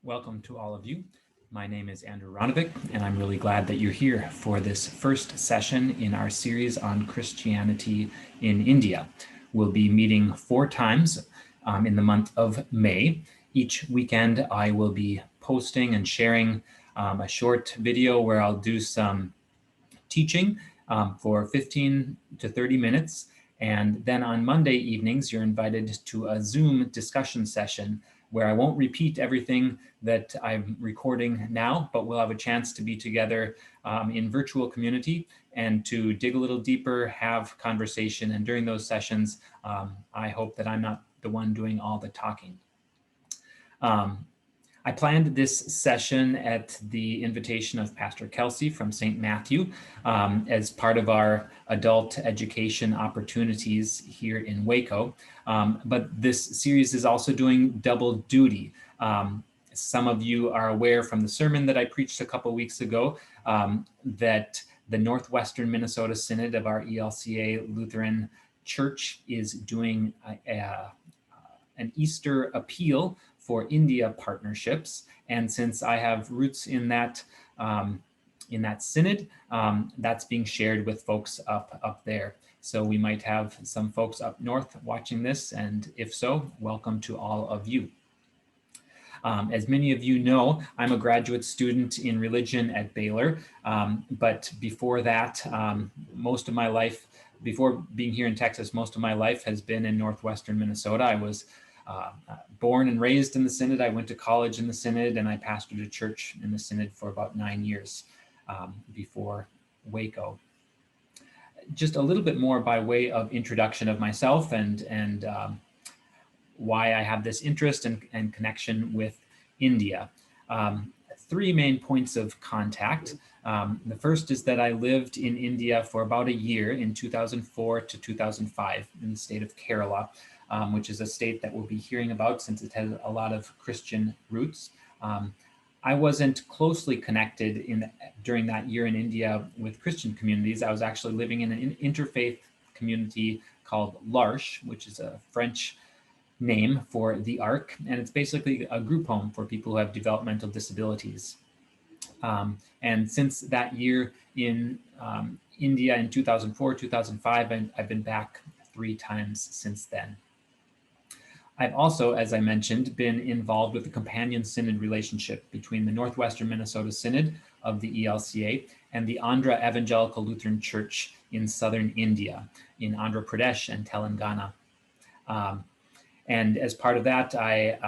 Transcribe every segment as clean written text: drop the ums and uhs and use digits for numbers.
Welcome to all of you. My name is Andrew Ronovic, and I'm really glad that you're here for this first session in our series on Christianity in India. We'll be meeting 4 times in the month of May. Each weekend, I will be posting and sharing a short video where I'll do some teaching for 15 to 30 minutes. And then on Monday evenings, you're invited to a Zoom discussion session where I won't repeat everything that I'm recording now, but we'll have a chance to be together in virtual community and to dig a little deeper, have conversation. And during those sessions, I hope that I'm not the one doing all the talking. I planned this session at the invitation of Pastor Kelsey from St. Matthew as part of our adult education opportunities here in Waco. But this series is also doing double duty. Some of you are aware from the sermon that I preached a couple weeks ago that the Northwestern Minnesota Synod of our ELCA Lutheran Church is doing an Easter appeal for India partnerships. And since I have roots in that synod, that's being shared with folks up there. So we might have some folks up north watching this, and if so, welcome to all of you. As many of you know, I'm a graduate student in religion at Baylor, but before that, most of my life, before being here in Texas, most of my life has been in Northwestern Minnesota. I was born and raised in the Synod. I went to college in the Synod, and I pastored a church in the Synod for about 9 years before Waco. Just a little bit more by way of introduction of myself and why I have this interest and connection with India. 3 main points of contact. The first is that I lived in India for about a year in 2004 to 2005 in the state of Kerala, which is a state that we'll be hearing about since it has a lot of Christian roots. I wasn't closely connected during that year in India with Christian communities. I was actually living in an interfaith community called L'Arche, which is a French name for the Ark, and it's basically a group home for people who have developmental disabilities. And since that year in India in 2004, 2005, I've been back 3 times since then. I've also, as I mentioned, been involved with the companion synod relationship between the Northwestern Minnesota Synod of the ELCA and the Andhra Evangelical Lutheran Church in southern India, in Andhra Pradesh and Telangana. And as part of that, I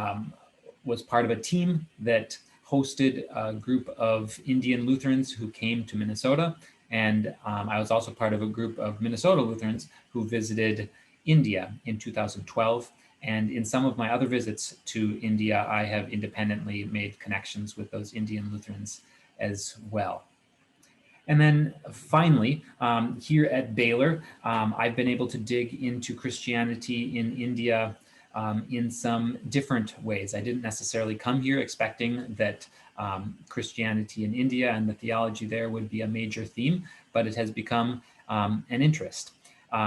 was part of a team that hosted a group of Indian Lutherans who came to Minnesota. And I was also part of a group of Minnesota Lutherans who visited India in 2012. And in some of my other visits to India, I have independently made connections with those Indian Lutherans as well. And then finally, here at Baylor, I've been able to dig into Christianity in India in some different ways. I didn't necessarily come here expecting that Christianity in India and the theology there would be a major theme, but it has become an interest.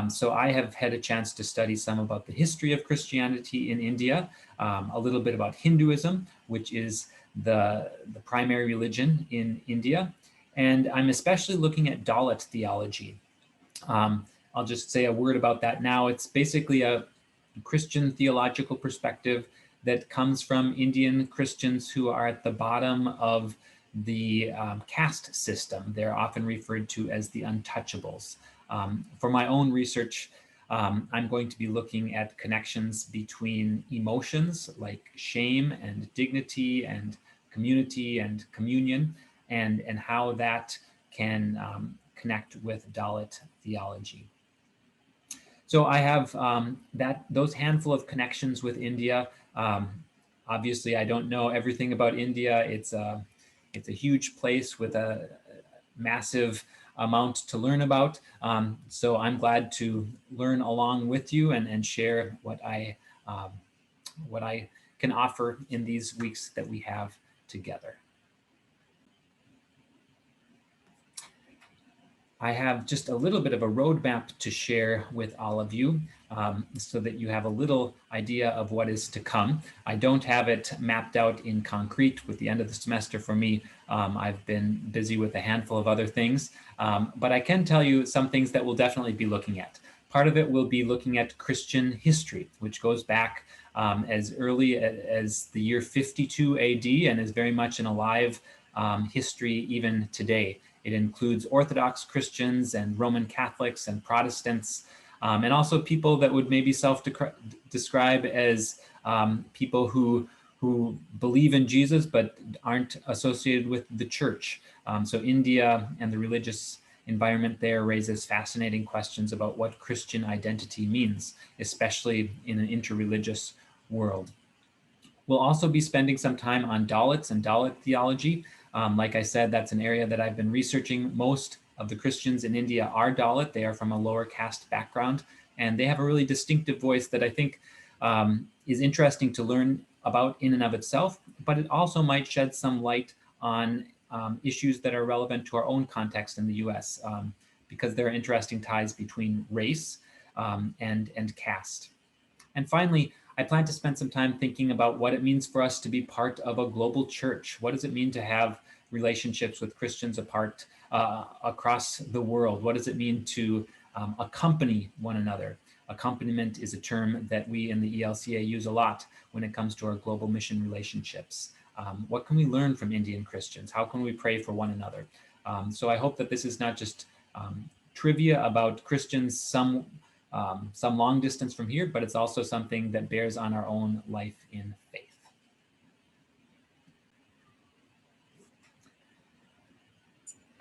So I have had a chance to study some about the history of Christianity in India, a little bit about Hinduism, which is the primary religion in India. And I'm especially looking at Dalit theology. I'll just say a word about that now. It's basically a Christian theological perspective that comes from Indian Christians who are at the bottom of the caste system. They're often referred to as the untouchables. For my own research, I'm going to be looking at connections between emotions like shame and dignity and community and communion, and how that can connect with Dalit theology. So I have those handful of connections with India. Obviously, I don't know everything about India. It's a huge place with a massive amount to learn about. So I'm glad to learn along with you and share what I can offer in these weeks that we have together. I have just a little bit of a roadmap to share with all of you so that you have a little idea of what is to come. I don't have it mapped out in concrete with the end of the semester for me. I've been busy with a handful of other things, but I can tell you some things that we'll definitely be looking at. Part of it will be looking at Christian history, which goes back as early as the year 52 AD and is very much an alive history even today. It includes Orthodox Christians and Roman Catholics and Protestants, and also people that would maybe self-describe as people who believe in Jesus but aren't associated with the church. So India and the religious environment there raises fascinating questions about what Christian identity means, especially in an interreligious world. We'll also be spending some time on Dalits and Dalit theology. Like I said, that's an area that I've been researching. Most of the Christians in India are Dalit. They are from a lower caste background, and they have a really distinctive voice that I think is interesting to learn about in and of itself, but it also might shed some light on issues that are relevant to our own context in the US, because there are interesting ties between race and caste. And finally, I plan to spend some time thinking about what it means for us to be part of a global church. What does it mean to have relationships with Christians across the world? What does it mean to accompany one another? Accompaniment is a term that we in the ELCA use a lot when it comes to our global mission relationships. What can we learn from Indian Christians? How can we pray for one another? So I hope that this is not just trivia about Christians some long distance from here, but it's also something that bears on our own life in faith.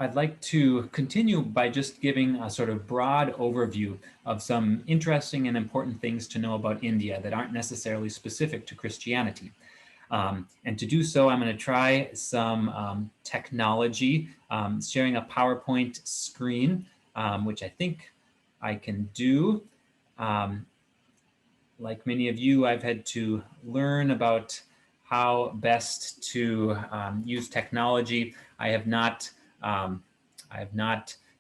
I'd like to continue by just giving a sort of broad overview of some interesting and important things to know about India that aren't necessarily specific to Christianity. And to do so, I'm going to try some technology, sharing a PowerPoint screen, which I think I can do. Like many of you, I've had to learn about how best to use technology. I have not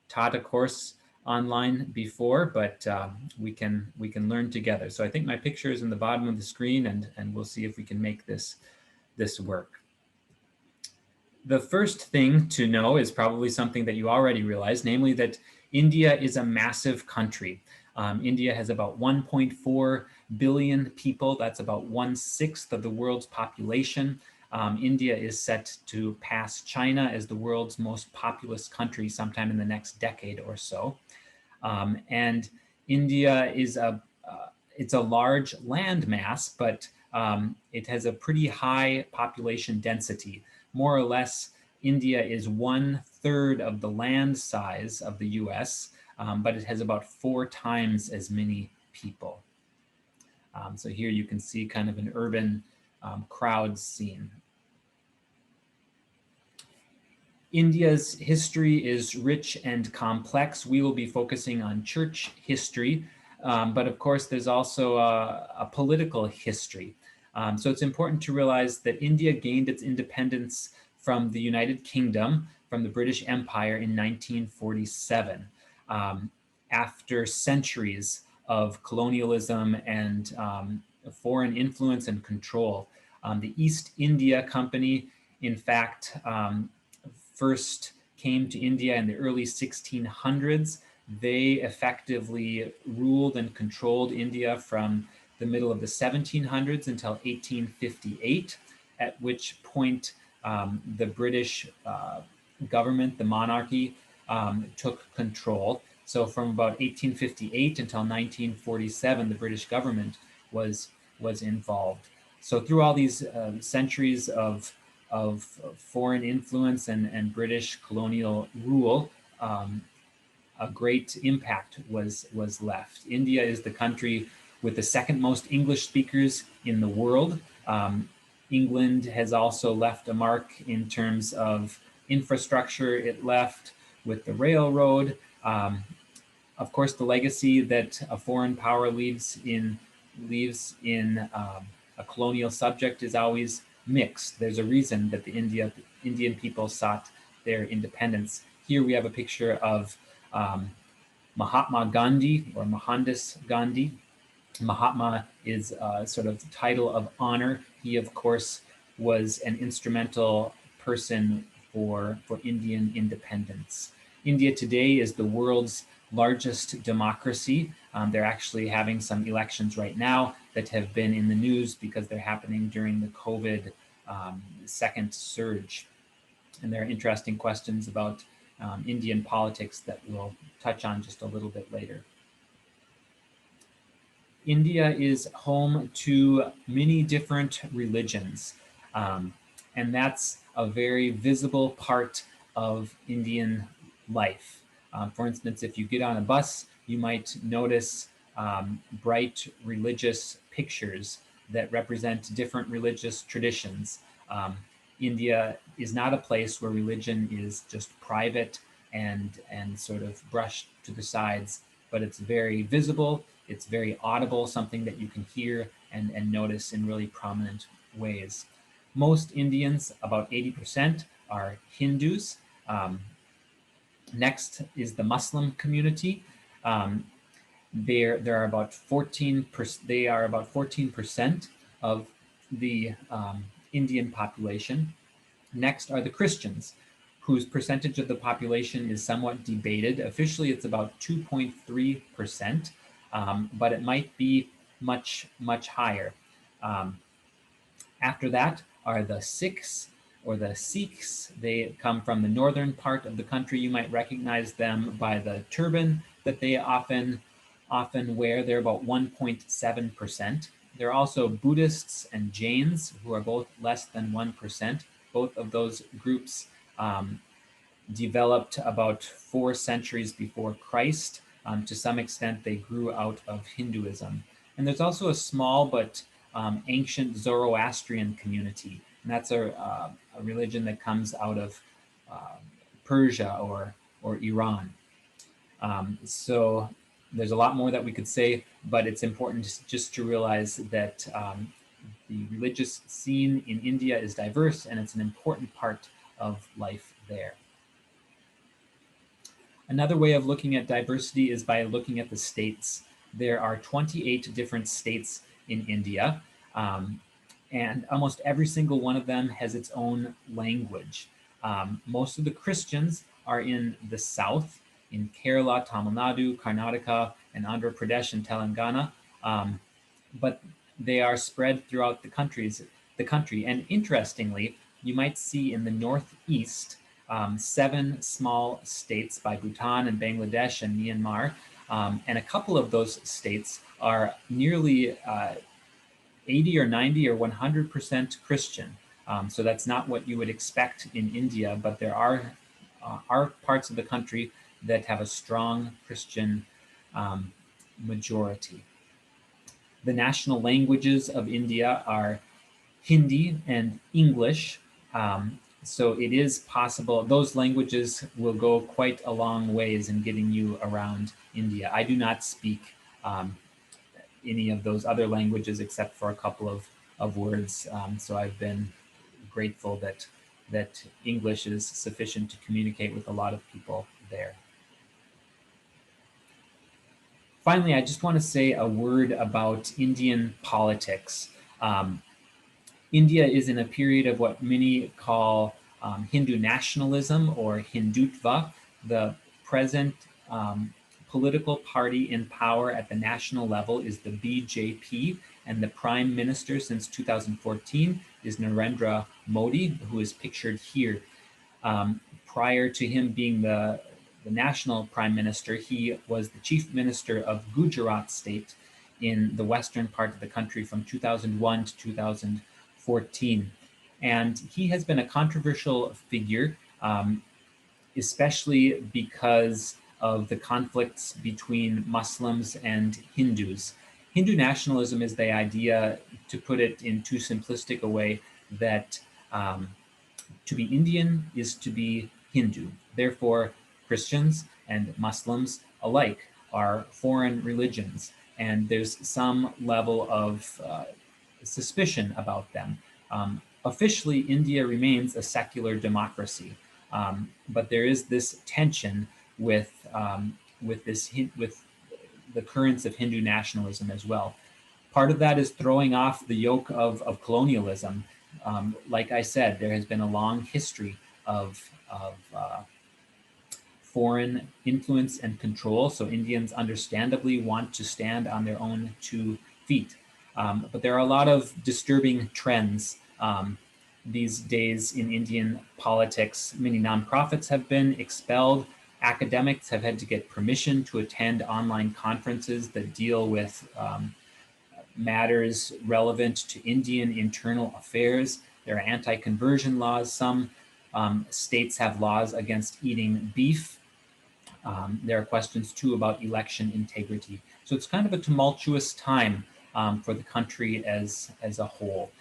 taught a course online before, but we can learn together. So I think my picture is in the bottom of the screen, and we'll see if we can make this work. The first thing to know is probably something that you already realize, namely that India is a massive country. India has about 1.4 billion people. That's about 1/6 of the world's population. India is set to pass China as the world's most populous country sometime in the next decade or so. And India is it's a large land mass, but it has a pretty high population density. More or less, India is 1/3 of the land size of the US, but it has about 4 times as many people. So here you can see kind of an urban crowd scene. India's history is rich and complex. We will be focusing on church history, but of course there's also a political history. So it's important to realize that India gained its independence from the United Kingdom, from the British Empire in 1947, after centuries of colonialism and foreign influence and control. The East India Company, in fact, first came to India in the early 1600s. They effectively ruled and controlled India from the middle of the 1700s until 1858, at which point the British government, the monarchy, took control. So from about 1858 until 1947, the British government was involved. So through all these centuries of foreign influence and British colonial rule, a great impact was left. India is the country with the second most English speakers in the world. England has also left a mark in terms of infrastructure. It left with the railroad. Of course, the legacy that a foreign power leaves in a colonial subject is always mixed. There's a reason that the Indian people sought their independence. Here we have a picture of Mahatma Gandhi or Mohandas Gandhi. Mahatma is a sort of title of honor. He, of course, was an instrumental person for Indian independence. India today is the world's largest democracy. They're actually having some elections right now that have been in the news because they're happening during the COVID second surge. And there are interesting questions about Indian politics that we'll touch on just a little bit later. India is home to many different religions, and that's a very visible part of Indian life. For instance, if you get on a bus, you might notice bright religious pictures that represent different religious traditions. India is not a place where religion is just private and sort of brushed to the sides, but it's very visible, it's very audible, something that you can hear and notice in really prominent ways. Most Indians, about 80%, are Hindus. Next is the Muslim community. There are about 14%. They are about 14% of the Indian population. Next are the Christians, whose percentage of the population is somewhat debated. Officially, it's about 2.3%, but it might be much, much higher. After that are the Sikhs or the Sikhs. They come from the northern part of the country. You might recognize them by the turban that they often wear. They're about 1.7%. There are also Buddhists and Jains, who are both less than 1%. Both of those groups developed about 4 centuries before Christ. To some extent, they grew out of Hinduism. And there's also a small but ancient Zoroastrian community. And that's a religion that comes out of Persia or Iran. So there's a lot more that we could say, but it's important just to realize that the religious scene in India is diverse, and it's an important part of life there. Another way of looking at diversity is by looking at the states. There are 28 different states in India, and almost every single one of them has its own language. Most of the Christians are in the south, in Kerala, Tamil Nadu, Karnataka, and Andhra Pradesh and Telangana, but they are spread throughout the country. And interestingly, you might see in the northeast 7 small states by Bhutan and Bangladesh and Myanmar, and a couple of those states are nearly 80 or 90 or 100% Christian. So that's not what you would expect in India, but there are parts of the country that have a strong Christian majority. The national languages of India are Hindi and English. So it is possible, those languages will go quite a long ways in getting you around India. I do not speak any of those other languages except for a couple of words. So I've been grateful that English is sufficient to communicate with a lot of people there. Finally, I just want to say a word about Indian politics. India is in a period of what many call Hindu nationalism or Hindutva. The present political party in power at the national level is the BJP, and the prime minister since 2014 is Narendra Modi, who is pictured here. Prior to him being the national prime minister, he was the chief minister of Gujarat state in the western part of the country from 2001 to 2014. And he has been a controversial figure, especially because of the conflicts between Muslims and Hindus. Hindu nationalism is the idea, to put it in too simplistic a way, that to be Indian is to be Hindu. Therefore, Christians and Muslims alike are foreign religions, and there's some level of suspicion about them. Officially, India remains a secular democracy, but there is this tension with with the currents of Hindu nationalism as well. Part of that is throwing off the yoke of colonialism. Like I said, there has been a long history of foreign influence and control. So Indians understandably want to stand on their own 2 feet. But there are a lot of disturbing trends these days in Indian politics. Many nonprofits have been expelled. Academics have had to get permission to attend online conferences that deal with matters relevant to Indian internal affairs. There are anti-conversion laws. Some states have laws against eating beef. There are questions too about election integrity. So it's kind of a tumultuous time for the country as a whole.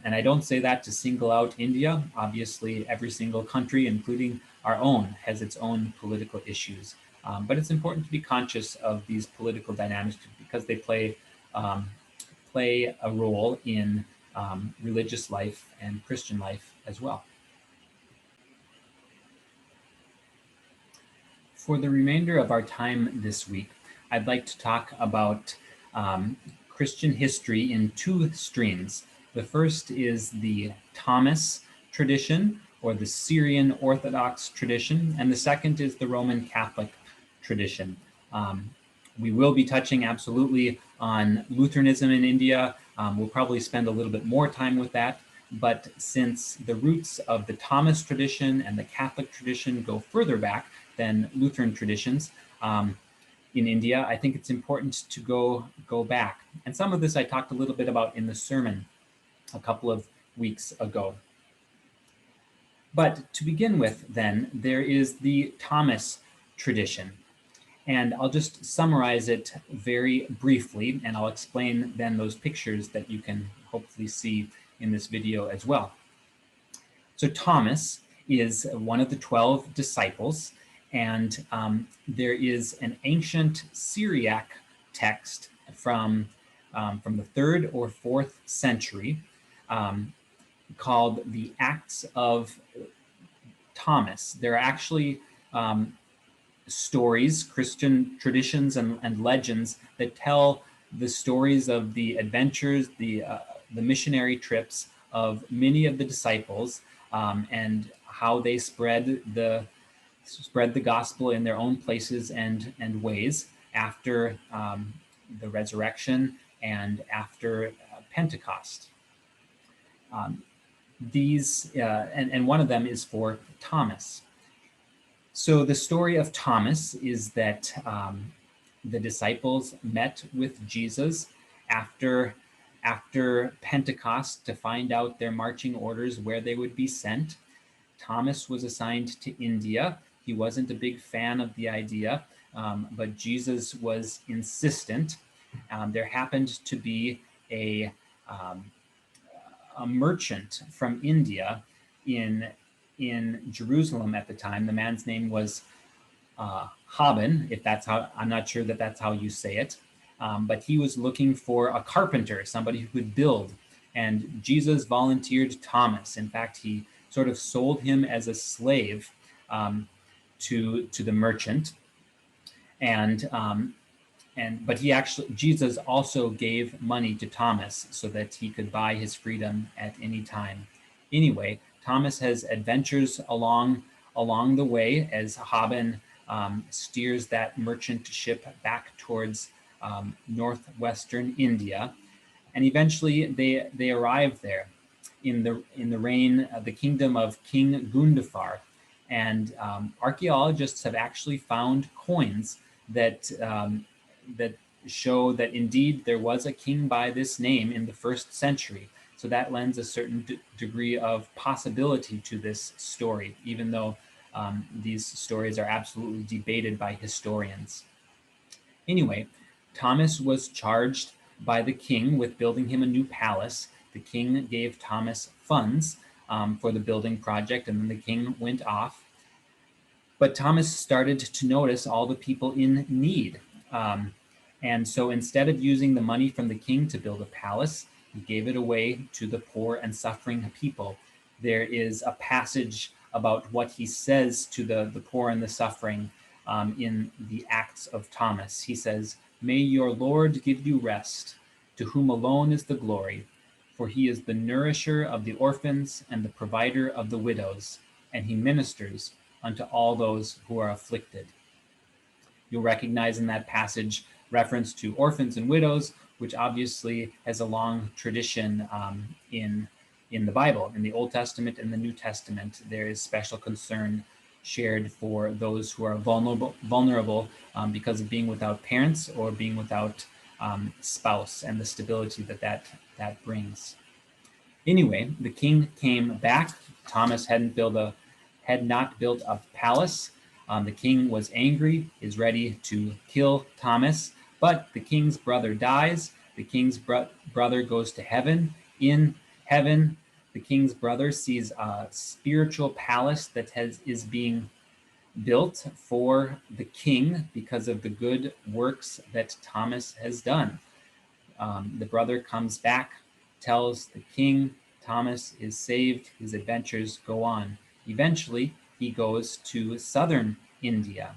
And I don't say that to single out India. Obviously, every single country, including our own, has its own political issues. But it's important to be conscious of these political dynamics because they play a role in religious life and Christian life as well. For the remainder of our time this week, I'd like to talk about Christian history in 2 streams. The first is the Thomas tradition, or the Syrian Orthodox tradition, and the second is the Roman Catholic tradition. We will be touching absolutely on Lutheranism in India. We'll probably spend a little bit more time with that, but since the roots of the Thomas tradition and the Catholic tradition go further back than Lutheran traditions in India, I think it's important to go back. And some of this I talked a little bit about in the sermon a couple of weeks ago. But to begin with, then, there is the Thomas tradition. And I'll just summarize it very briefly, and I'll explain then those pictures that you can hopefully see in this video as well. So Thomas is one of the 12 disciples, and there is an ancient Syriac text from the 3rd or 4th century called the Acts of Thomas. There are actually stories, Christian traditions and legends that tell the stories of the adventures, the missionary trips of many of the disciples, and how they spread the gospel in their own places and ways after the resurrection and after Pentecost. And one of them is for Thomas. So the story of Thomas is that the disciples met with Jesus after Pentecost to find out their marching orders, where they would be sent. Thomas was assigned to India. He wasn't a big fan of the idea, but Jesus was insistent. There happened to be a merchant from India in Jerusalem at the time. The man's name was Haben, if that's how, I'm not sure that that's how you say it, but he was looking for a carpenter, somebody who could build, and Jesus volunteered Thomas. In fact, he sort of sold him as a slave to the merchant, but Jesus also gave money to Thomas so that he could buy his freedom at any time. Anyway, Thomas has adventures along the way as Haben steers that merchant ship back towards northwestern India, and eventually they arrive there in the reign of the kingdom of King Gundafar, and archaeologists have actually found coins that show that indeed there was a king by this name in the 1st century. So that lends a certain degree of possibility to this story, even though these stories are absolutely debated by historians. Anyway, Thomas was charged by the king with building him a new palace. The king gave Thomas funds for the building project, and then the king went off. But Thomas started to notice all the people in need. And so instead of using the money from the king to build a palace, he gave it away to the poor and suffering people. There is a passage about what he says to the poor and the suffering in the Acts of Thomas. He says, "May your Lord give you rest, to whom alone is the glory, for he is the nourisher of the orphans and the provider of the widows, and he ministers unto all those who are afflicted." You'll recognize in that passage reference to orphans and widows, which obviously has a long tradition in the Bible. In the Old Testament and the New Testament, there is special concern shared for those who are vulnerable because of being without parents or being without spouse, and the stability that brings. Anyway, the king came back. Thomas had not built a palace. The king was angry, is ready to kill Thomas, but the king's brother dies. The king's brother goes to heaven. In heaven, the king's brother sees a spiritual palace that is being built for the king because of the good works that Thomas has done. The brother comes back, tells the king Thomas is saved, his adventures go on. Eventually, he goes to southern India,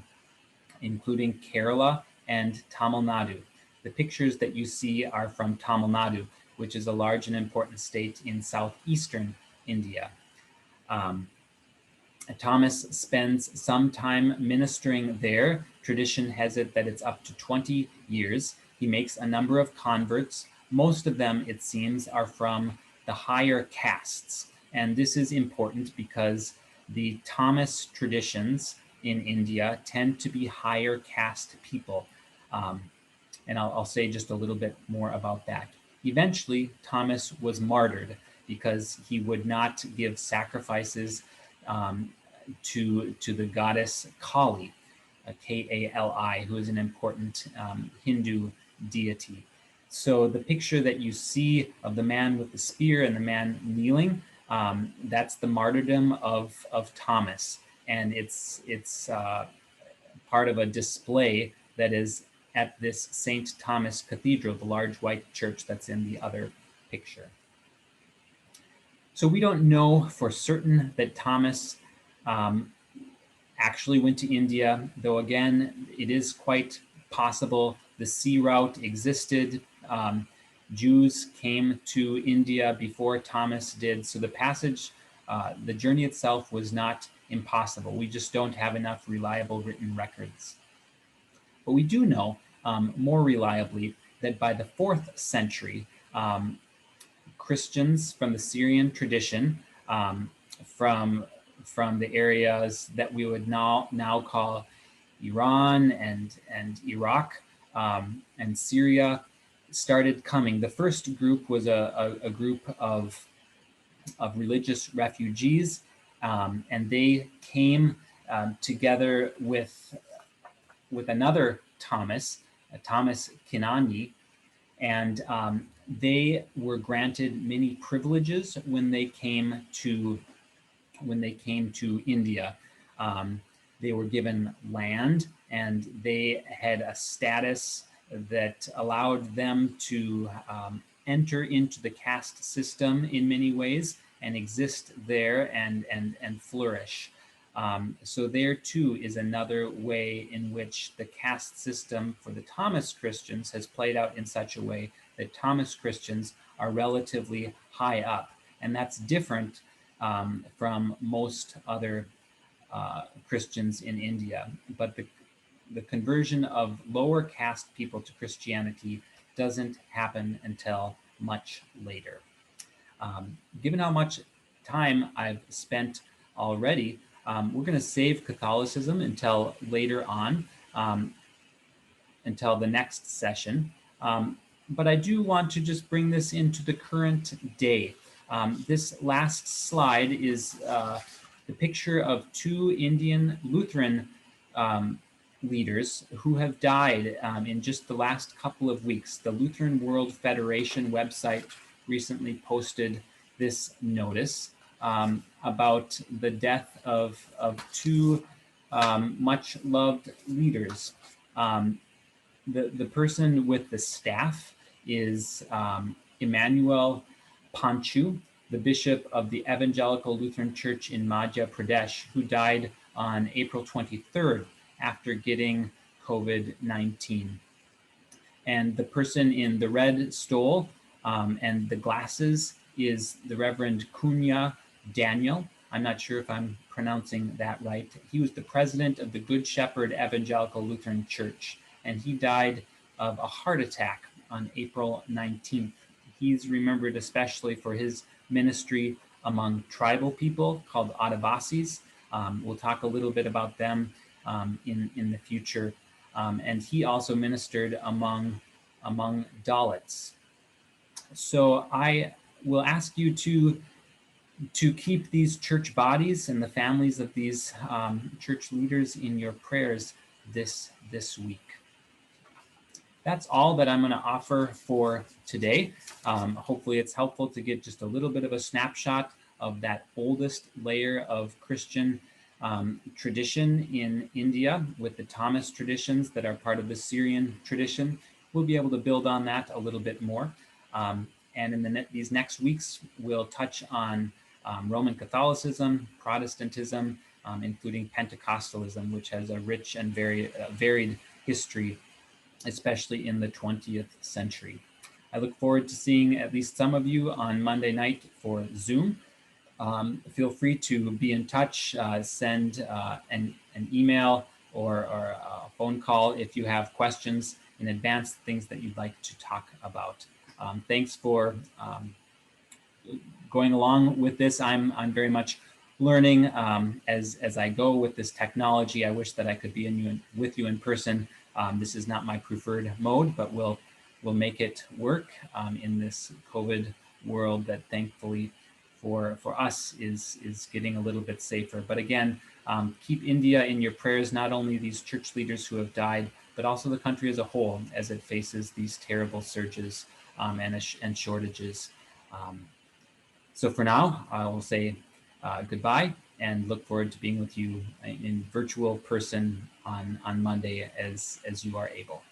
including Kerala and Tamil Nadu. The pictures that you see are from Tamil Nadu, which is a large and important state in southeastern India. Thomas spends some time ministering there. Tradition has it that it's up to 20 years. He makes a number of converts. Most of them, it seems, are from the higher castes. And this is important because the Thomas traditions in India tend to be higher caste people. And I'll say just a little bit more about that. Eventually, Thomas was martyred because he would not give sacrifices to the goddess Kali, Kali, who is an important Hindu deity. So the picture that you see of the man with the spear and the man kneeling, that's the martyrdom of Thomas. And it's part of a display that is at this St. Thomas Cathedral, the large white church that's in the other picture. So we don't know for certain that Thomas actually went to India, though again, it is quite possible the sea route existed. Jews came to India before Thomas did. So the passage, the journey itself was not impossible. We just don't have enough reliable written records. But we do know more reliably that by the 4th century, Christians from the Syrian tradition, from the areas that we would now call Iran and Iraq and Syria, started coming. The first group was a group of religious refugees, and they came together with another Thomas, Thomas Kinani, and they were granted many privileges when they came to India. They were given land, and they had a status that allowed them to enter into the caste system in many ways and exist there and flourish. So there too is another way in which the caste system for the Thomas Christians has played out in such a way that Thomas Christians are relatively high up. And that's different from most other Christians in India. But the conversion of lower caste people to Christianity doesn't happen until much later. Given how much time I've spent already, we're going to save Catholicism until later on, until the next session. But I do want to just bring this into the current day. This last slide is the picture of 2 Indian Lutheran leaders who have died in just the last couple of weeks. The Lutheran World Federation website recently posted this notice about the death of 2 much loved leaders. The person with the staff is Emmanuel Panchu, the bishop of the Evangelical Lutheran Church in Madhya Pradesh, who died on April 23rd. after getting COVID-19. And the person in the red stole and the glasses is the Reverend Cunha Daniel. I'm not sure if I'm pronouncing that right. He was the president of the Good Shepherd Evangelical Lutheran Church, and he died of a heart attack on April 19th. He's remembered especially for his ministry among tribal people called Adivasis. We'll talk a little bit about them in the future. And he also ministered among Dalits. So I will ask you to keep these church bodies and the families of these church leaders in your prayers this week. That's all that I'm going to offer for today. Hopefully it's helpful to get just a little bit of a snapshot of that oldest layer of Christian tradition in India with the Thomas traditions that are part of the Syrian tradition. We'll be able to build on that a little bit more. And in these next weeks, we'll touch on Roman Catholicism, Protestantism, including Pentecostalism, which has a rich and very varied history, especially in the 20th century. I look forward to seeing at least some of you on Monday night for Zoom. Feel free to be in touch, send an email or a phone call if you have questions in advance, things that you'd like to talk about. Thanks for going along with this. I'm very much learning as I go with this technology. I wish that I could be with you in person. This is not my preferred mode, but we'll make it work in this COVID world that thankfully for us is getting a little bit safer. But again, keep India in your prayers, not only these church leaders who have died, but also the country as a whole as it faces these terrible surges and shortages. So for now, I will say goodbye and look forward to being with you in virtual person on Monday as you are able.